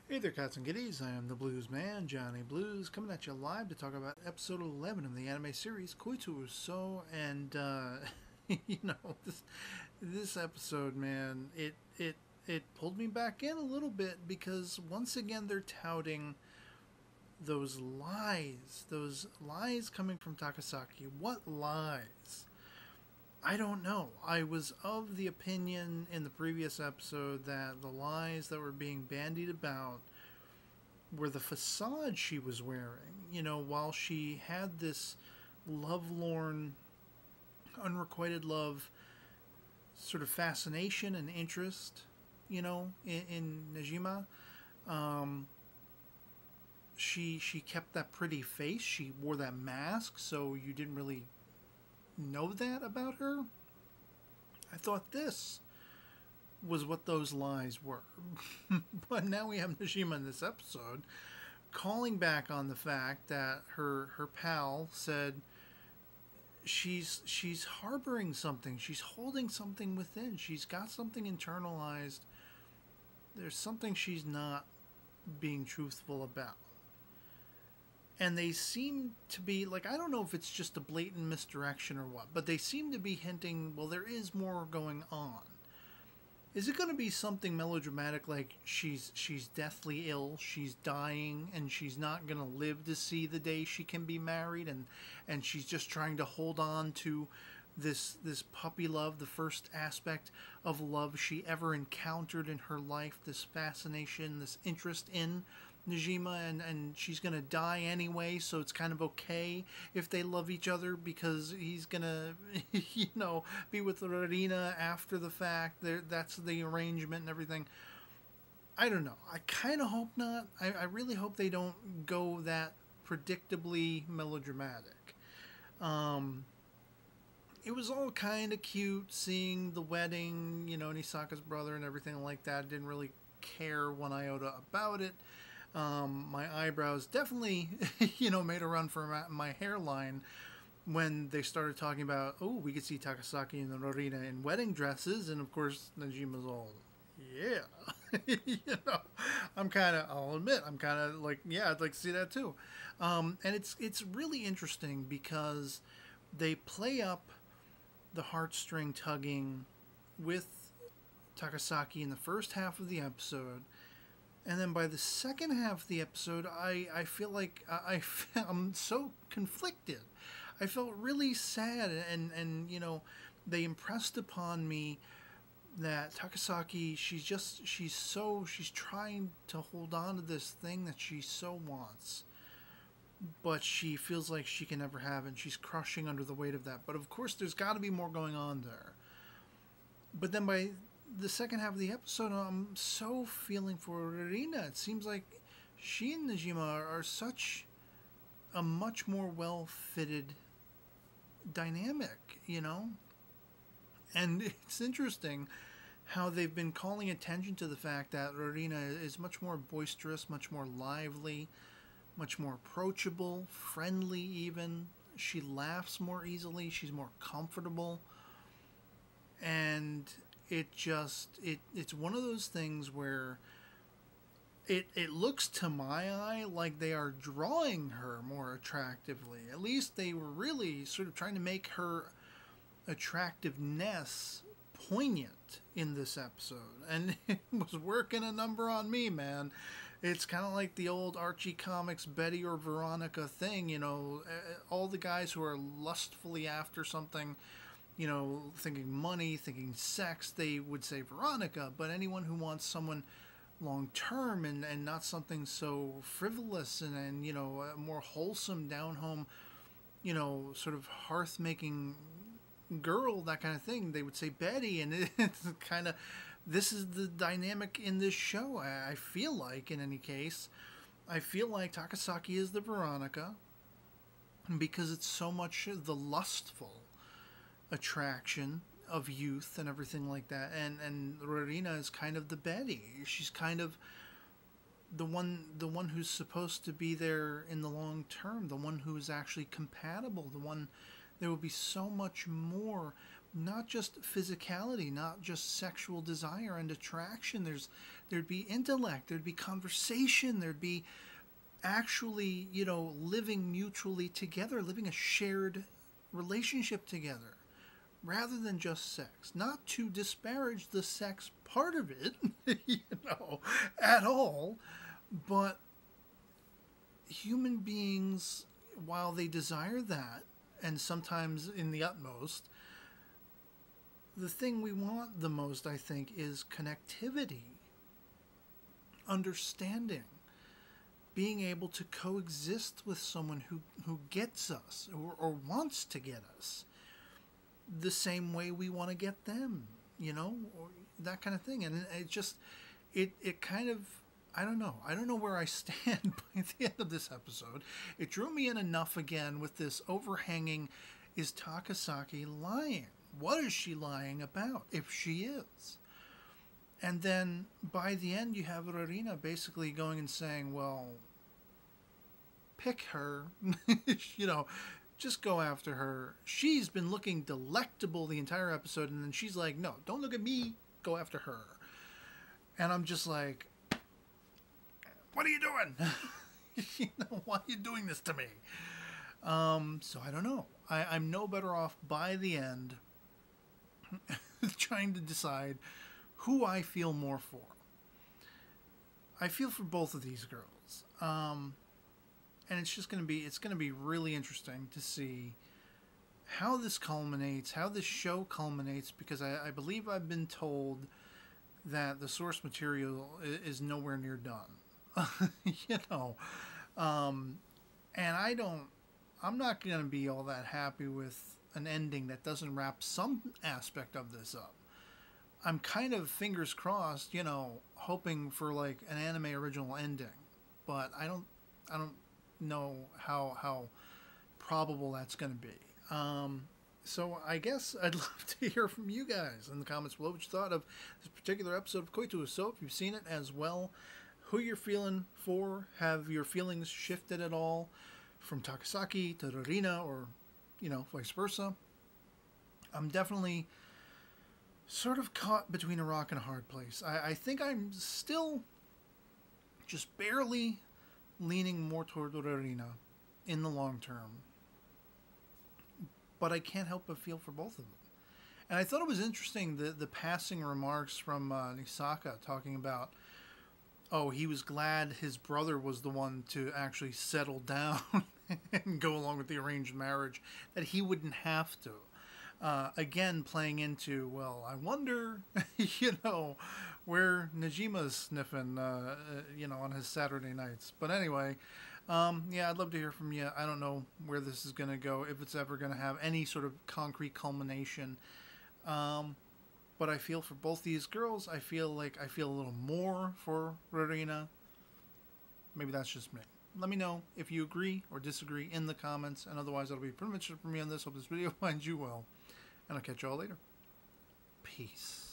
Hey there, cats and kitties. I am the Blues Man, Johnny Blues, coming at you live to talk about episode 11 of the anime series Koitsu So. And you know, this episode, man, it pulled me back in a little bit because once again they're touting those lies coming from Takasaki. What lies? I don't know. I was of the opinion in the previous episode that the lies that were being bandied about were the facade she was wearing. You know, while she had this lovelorn, unrequited love sort of fascination and interest, in Najima, um, she kept that pretty face. She wore that mask, so you didn't really know that about her. I thought this was what those lies were. But now we have Najima in this episode calling back on the fact that her pal said she's harboring something. She's holding something within. She's got something internalized. There's something she's not being truthful about. And they seem to be like, I don't know if it's just a blatant misdirection or what, but they seem to be hinting, well, there is more going on. Is it going to be something melodramatic like she's deathly ill, she's dying, and she's not going to live to see the day she can be married, and she's just trying to hold on to this puppy love, the first aspect of love she ever encountered in her life, this fascination, this interest in Najima, and she's gonna die anyway, so it's kind of okay if they love each other because he's gonna, be with Rarina after the fact. That's the arrangement and everything. I don't know. I kind of hope not. I really hope they don't go that predictably melodramatic. Um, it was all kind of cute seeing the wedding, Nisaka's brother and everything like that. Didn't really care one iota about it. My eyebrows definitely, made a run for my hairline when they started talking about, oh, we could see Takasaki and Rorina in wedding dresses, and of course Najima's all, yeah, I'll admit, I'm kind of like, yeah, I'd like to see that too, and it's really interesting because they play up the heartstring tugging with Takasaki in the first half of the episode. And then by the second half of the episode, I feel like I'm so conflicted. I felt really sad, and they impressed upon me that Takasaki, she's trying to hold on to this thing that she so wants, but she feels like she can never have it, and she's crushing under the weight of that. But of course, there's got to be more going on there. But then by the second half of the episode, I'm so feeling for Rina. It seems like she and Najima are such a much more well fitted dynamic, And it's interesting how they've been calling attention to the fact that Rorina is much more boisterous, much more lively, much more approachable, friendly even. She laughs more easily, she's more comfortable. And it's one of those things where it looks to my eye like they are drawing her more attractively. At least they were really sort of trying to make her attractiveness poignant in this episode, and it was working a number on me, man. It's kind of like the old Archie comics Betty or Veronica thing, all the guys who are lustfully after something, thinking money, thinking sex, they would say Veronica. But anyone who wants someone long term and not something so frivolous and a more wholesome, down home, sort of hearth making girl, that kind of thing, they would say Betty. And it's kind of, this is the dynamic in this show. I feel like, in any case, I feel like Takasaki is the Veronica because it's so much the lustful attraction of youth and everything like that, and Rorina is kind of the Betty. She's kind of the one who's supposed to be there in the long term, the one who's actually compatible, the one there will be so much more not just physicality, not just sexual desire and attraction. There'd be intellect, there'd be conversation, there'd be actually, living mutually together, living a shared relationship together, rather than just sex. Not to disparage the sex part of it, at all, but human beings, while they desire that, and sometimes in the utmost, the thing we want the most, I think, is connectivity, understanding, being able to coexist with someone who gets us or wants to get us the same way we want to get them, or that kind of thing. And it kind of, I don't know where I stand by the end of this episode. It drew me in enough again with this overhanging, is Takasaki lying? What is she lying about, if she is? And then by the end, you have Rorina basically going and saying, well, pick her, just go after her. She's been looking delectable the entire episode, and then she's like, no, don't look at me, go after her. And I'm just like, what are you doing? Why are you doing this to me? So I don't know. I'm no better off by the end trying to decide who I feel more for. I feel for both of these girls. And it's going to be really interesting to see how this culminates, how this show culminates, because I believe I've been told that the source material is nowhere near done. And I'm not going to be all that happy with an ending that doesn't wrap some aspect of this up. I'm kind of fingers crossed, hoping for like an anime original ending, but I don't know how probable that's going to be. So I guess I'd love to hear from you guys in the comments below what you thought of this particular episode of Koitu So. If you've seen it as well, who you're feeling for, have your feelings shifted at all from Takasaki to Rorina, or vice versa? I'm definitely sort of caught between a rock and a hard place. I think I'm still just barely leaning more toward Rorina in the long term, but I can't help but feel for both of them. And I thought it was interesting the passing remarks from Nisaka talking about, oh, he was glad his brother was the one to actually settle down and go along with the arranged marriage, that he wouldn't have to. Again, playing into, well, I wonder, where Najima's sniffing, on his Saturday nights. But anyway, I'd love to hear from you. I don't know where this is going to go, if it's ever going to have any sort of concrete culmination. But I feel for both these girls. I feel a little more for Rorina. Maybe that's just me. Let me know if you agree or disagree in the comments. And otherwise, that'll be pretty much it for me on this. Hope this video finds you well. And I'll catch you all later. Peace.